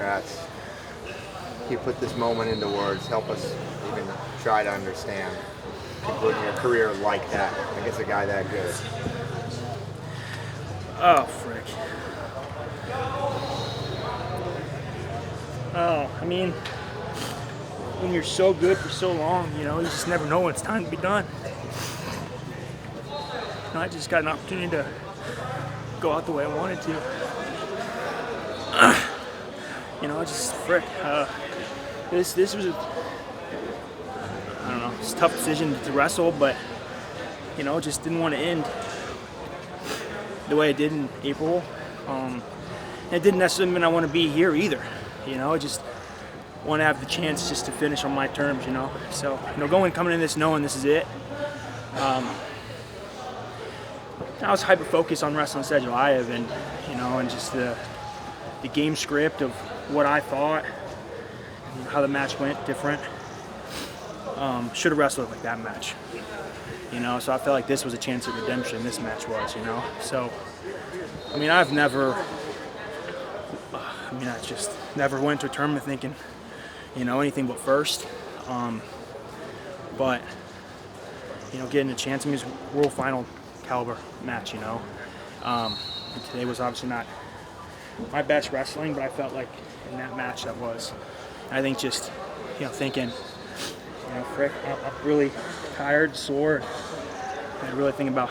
congrats. You put this moment into words. Help us even try to understand concluding your career like that against a guy that good. Oh, frick. Oh, I mean, when you're so good for so long, you just never know when it's time to be done. I just got an opportunity to go out the way I wanted to. Just frick. This was it's a tough decision to wrestle, but just didn't want to end the way it did in April. And it didn't necessarily mean I want to be here either. I just want to have the chance just to finish on my terms. So coming in this knowing this is it. I was hyper focused on wrestling Sedgwick and just the game script of what I thought, how the match went different. Should have wrestled like that match, So I felt like this was a chance at redemption. This match was, So, I just never went to a tournament thinking, anything but first. But getting a chance. It's a world final caliber match, And today was obviously not my best wrestling, but I felt like in that match that was. And I think just, thinking, frick, I'm really tired, sore. I really think about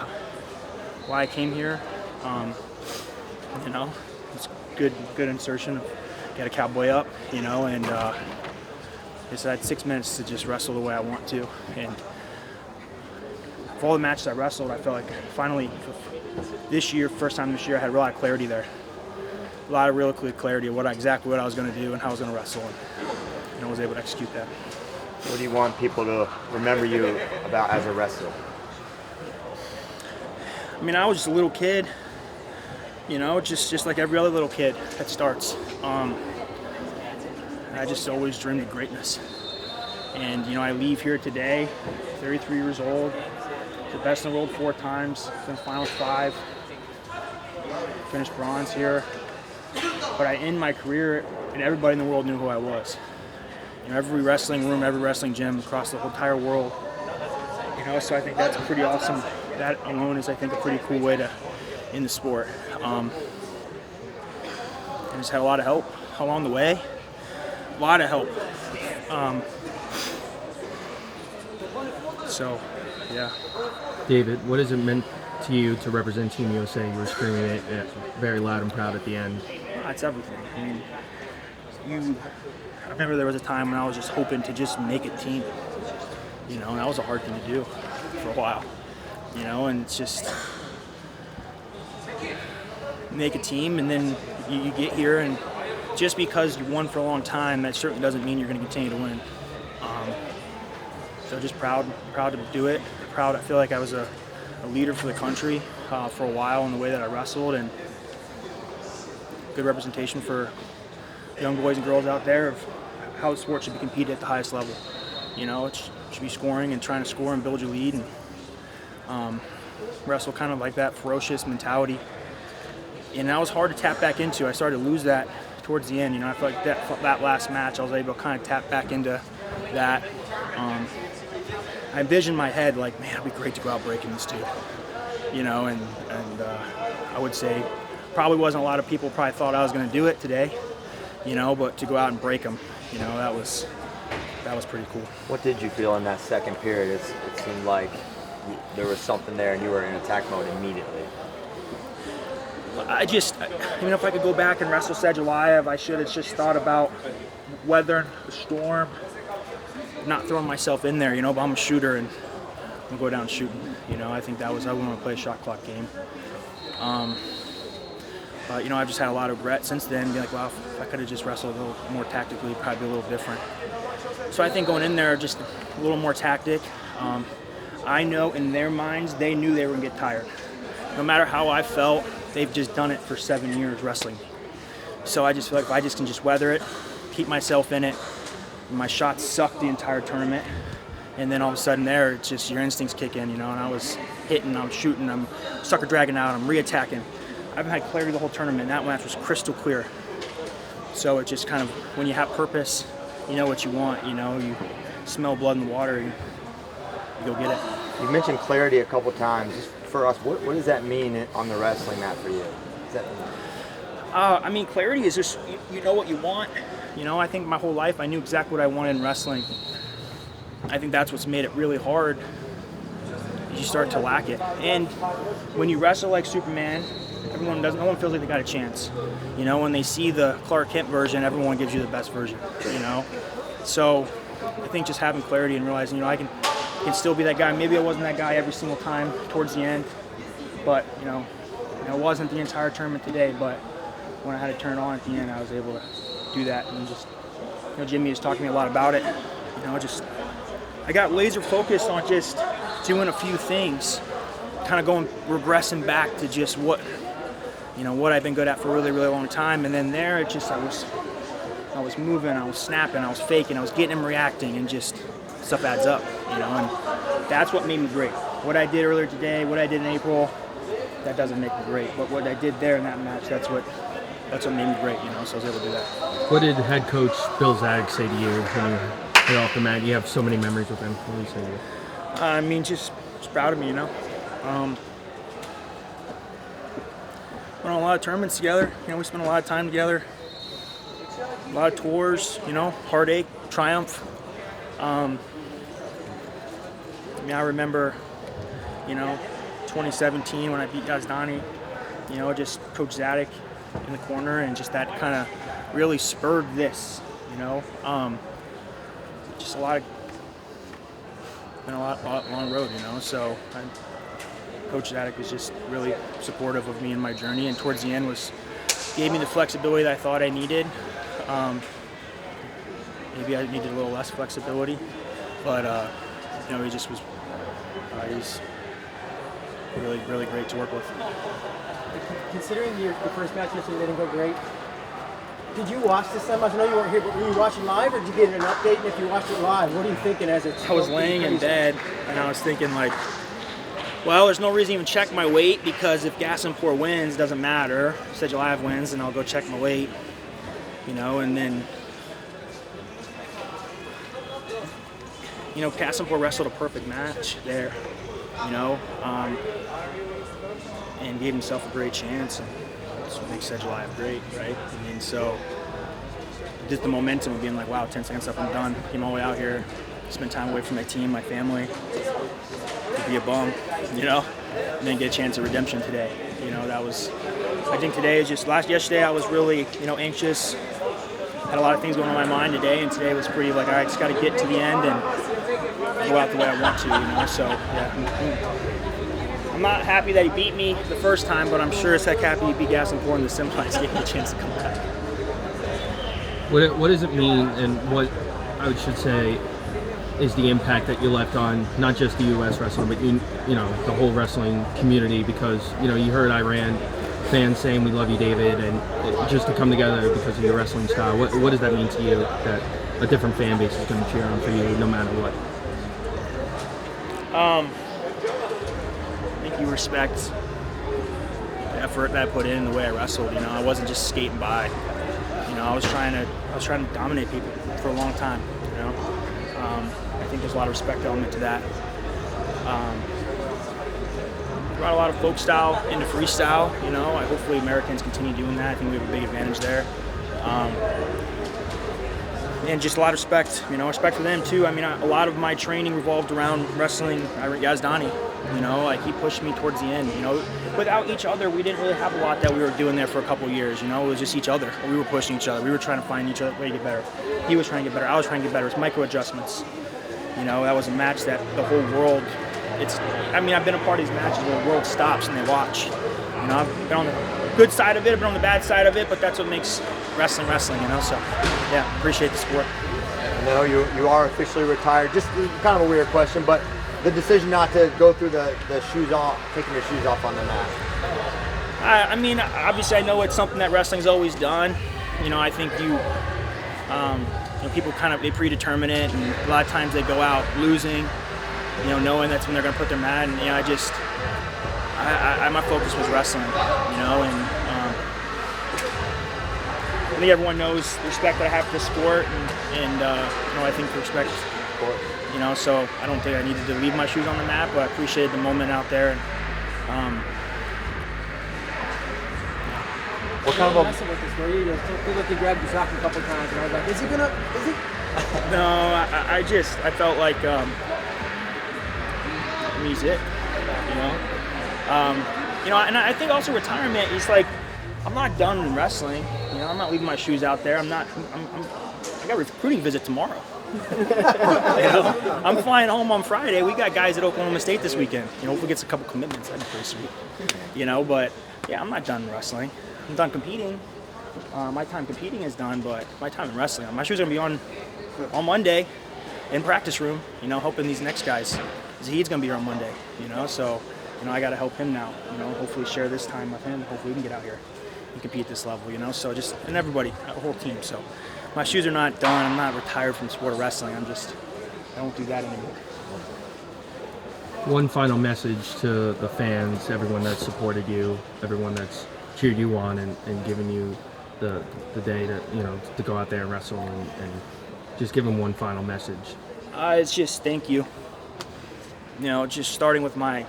why I came here. It's good insertion. Get a cowboy up, and I had 6 minutes to just wrestle the way I want to. And of all the matches I wrestled, I felt like finally first time this year, I had a lot of clarity there. A lot of real clear clarity of exactly what I was going to do and how I was going to wrestle, and I was able to execute that. What do you want people to remember you about as a wrestler? I was just a little kid, just like every other little kid that starts. I just always dreamed of greatness. And, I leave here today, 33 years old, the best in the world 4 times, finished finals 5, finished bronze here. But I end my career, and everybody in the world knew who I was. Every wrestling room, every wrestling gym across the whole entire world. So I think that's pretty awesome. That alone is, I think, a pretty cool way to end the sport. I just had a lot of help along the way. A lot of help. So, yeah. David, what has it meant to you to represent Team USA? You were screaming it very loud and proud at the end. It's everything. I remember there was a time when I was just hoping to just make a team, and that was a hard thing to do for a while, and it's just make a team, and then you get here, and just because you won for a long time, that certainly doesn't mean you're going to continue to win. So just proud to do it. Proud. I feel like I was a leader for the country for a while in the way that I wrestled, and good representation for young boys and girls out there of how the sport should be competed at the highest level. It should be scoring and trying to score and build your lead, and wrestle kind of like that ferocious mentality. And that was hard to tap back into. I started to lose that towards the end. I felt like that last match, I was able to kind of tap back into that. I envisioned in my head, like, man, it'd be great to go out breaking this dude. And I would say probably wasn't a lot of people probably thought I was going to do it today, but to go out and break him, that was pretty cool. What did you feel in that second period? It seemed like there was something there and you were in attack mode immediately. If I could go back and wrestle Sedgwick, I should have just thought about weathering the storm, not throwing myself in there, but I'm a shooter and I'm going to go down shooting. I think I want to play a shot clock game. But, I've just had a lot of regret since then, being like, wow, if I could have just wrestled a little more tactically, probably be a little different. So I think going in there, just a little more tactic. I know in their minds, they knew they were going to get tired. No matter how I felt, they've just done it for 7 years wrestling. So I just feel like if I just can just weather it, keep myself in it, my shots sucked the entire tournament, and then all of a sudden there, it's just your instincts kick in, and I was hitting, I'm shooting, I'm sucker dragging out, I'm re-attacking. I've had clarity the whole tournament. That match was crystal clear. So it's just kind of, when you have purpose, you know what you want, you know, you smell blood in the water, you go get it. You mentioned clarity a couple times. Just for us, what does that mean on the wrestling mat for you? I mean, clarity is just, you know what you want. You know, I think my whole life I knew exactly what I wanted in wrestling. I think that's what's made it really hard. You start to lack it. And when you wrestle like Superman, no one feels like they got a chance. You know, when they see the Clark Kent version, everyone gives you the best version, you know? So I think just having clarity and realizing, you know, I can still be that guy. Maybe I wasn't that guy every single time towards the end, but, you know, it wasn't the entire tournament today, but when I had to turn it on at the end, I was able to do that. And just, you know, Jimmy has talked to me a lot about it. You know, just, I got laser focused on just doing a few things, kind of regressing back to just what I've been good at for a really, really long time. And then there, it just, I was moving, I was snapping, I was faking, I was getting him reacting, and just stuff adds up, you know, and that's what made me great. What I did earlier today, what I did in April, that doesn't make me great. But what I did there in that match, that's what made me great, you know, so I was able to do that. What did head coach Bill Zadig say to you when you hit off the mat? You have so many memories with him. What did he say to you? I mean, just proud of me, you know. Went on a lot of tournaments together. You know, we spent a lot of time together. A lot of tours, you know, heartache, triumph. I mean, I remember, you know, 2017 when I beat Yazdani, you know, just Coach Zadig in the corner, and just that kind of really spurred this, you know. Just a lot long road, you know. So Coach Zadig was just really supportive of me in my journey, and towards the end gave me the flexibility that I thought I needed. Maybe I needed a little less flexibility, but you know, he just was. He's really, really great to work with. Considering your first match yesterday didn't go great, did you watch this so much? I know you weren't here, but were you watching live, or did you get an update? And if you watched it live, what are you thinking as it's? I was laying in bed, and I was thinking, like, well, there's no reason to even check my weight, because if Gaziantep wins, it doesn't matter. Sedulayev wins, and I'll go check my weight, you know, and then, you know, Gaziantep wrestled a perfect match there, you know, and gave himself a great chance, and that's what makes Sedulayev great, right? And so just the momentum of being like, wow, 10 seconds up, I'm done. Came all the way out here, spent time away from my team, my family, to be a bum, you know, and then get a chance of redemption today. You know, that was, I think today is just, yesterday I was really, you know, anxious, had a lot of things going on in my mind today, and today was pretty like, all right, just got to get to the end and go out the way I want to, you know, so, yeah. I'm not happy that he beat me the first time, but I'm sure as heck happy he beat Gaziantep in the semis, gave me a chance to come back. What does it mean, and what I should say is the impact that you left on not just the U.S. wrestling, but you know, the whole wrestling community? Because, you know, you heard Iran fans saying we love you, David, and just to come together because of your wrestling style. What does that mean to you that a different fan base is going to cheer on for you no matter what? I think you respect the effort that I put in, the way I wrestled. You know, I wasn't just skating by. You know, I was trying to dominate people for a long time. You know, I think there's a lot of respect element to that. Brought a lot of folk style into freestyle. You know, hopefully Americans continue doing that. I think we have a big advantage there. And just a lot of respect, you know, respect for them too. I mean, a lot of my training revolved around wrestling Yazdani. You know, like he pushed me towards the end. You know, without each other, we didn't really have a lot that we were doing there for a couple of years. You know, it was just each other. We were pushing each other. We were trying to find each other way to get better. He was trying to get better. I was trying to get better. It's micro adjustments. You know, that was a match that the whole world. I mean, I've been a part of these matches where the world stops and they watch. You know, I've been on the good side of it, I've been on the bad side of it, but that's what makes wrestling, you know, so, yeah, appreciate the support. I know you are officially retired. Just kind of a weird question, but the decision not to go through the shoes off, taking your shoes off on the mat. I mean, obviously I know it's something that wrestling's always done. You know, I think you know, people they predetermine it, and a lot of times they go out losing, you know, knowing that's when they're going to put their mat, and, you know, my focus was wrestling, you know, and I think everyone knows the respect that I have for the sport, and you know, I think the respect, you know, so I don't think I needed to leave my shoes on the mat, but I appreciated the moment out there. And, What kind of a messing with this? Where you feel like you grabbed your sock a couple times, and I was like, is he? no, I felt like he's it, you know. You know, and I think also retirement is like, I'm not done in wrestling. You know, I'm not leaving my shoes out there. I got a recruiting visit tomorrow. You know, I'm flying home on Friday. We got guys at Oklahoma State this weekend. You know, hopefully gets a couple commitments. That'd be pretty sweet. You know, but yeah, I'm not done in wrestling. I'm done competing. My time competing is done, but my time in wrestling, my shoes are gonna be on Monday in practice room. You know, helping these next guys. Zahid's gonna be here on Monday. You know, so you know I got to help him now. You know, hopefully share this time with him. Hopefully we can get out here and compete at this level. You know, so just and everybody, the whole team. So my shoes are not done. I'm not retired from the sport of wrestling. I don't do that anymore. One final message to the fans, everyone that's supported you, everyone that's cheered you on and given you the day to, you know, to go out there and wrestle and just give them one final message. It's just thank you. You know, just starting with my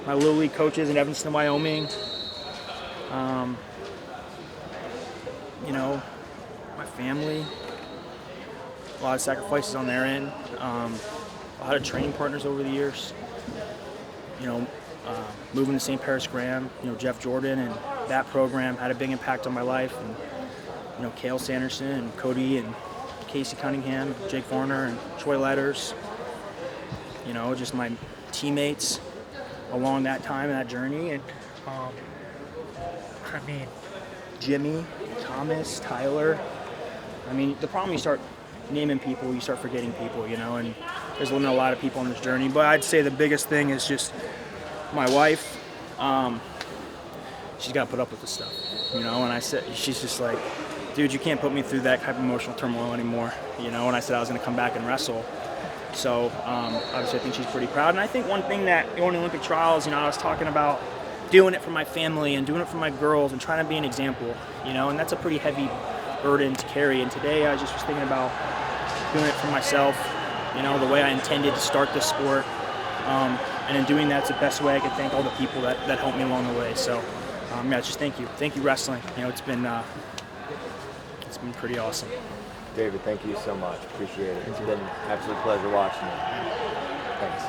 Little League coaches in Evanston, Wyoming. You know, my family. A lot of sacrifices on their end. A lot of training partners over the years. You know, moving to St. Paris Graham. You know, Jeff Jordan and that program had a big impact on my life. And you know, Cale Sanderson and Cody and Casey Cunningham, Jake Varner and Troy Letters. You know, just my teammates along that time and that journey. And I mean, Jimmy, Thomas, Tyler. I mean, the problem you start naming people, you start forgetting people, you know, and there's been a lot of people on this journey. But I'd say the biggest thing is just my wife. She's got to put up with this stuff, you know, and I said, she's just like, dude, you can't put me through that type of emotional turmoil anymore, you know, and I said I was going to come back and wrestle. So obviously I think she's pretty proud. And I think one thing that going to Olympic trials, you know, I was talking about doing it for my family and doing it for my girls and trying to be an example, you know, and that's a pretty heavy burden to carry. And today I just was thinking about doing it for myself, you know, the way I intended to start this sport. And in doing that, it's the best way I can thank all the people that helped me along the way. So yeah, just thank you. Thank you, wrestling. You know, it's been pretty awesome. David, thank you so much. Appreciate it. It's been an absolute pleasure watching you. Thanks.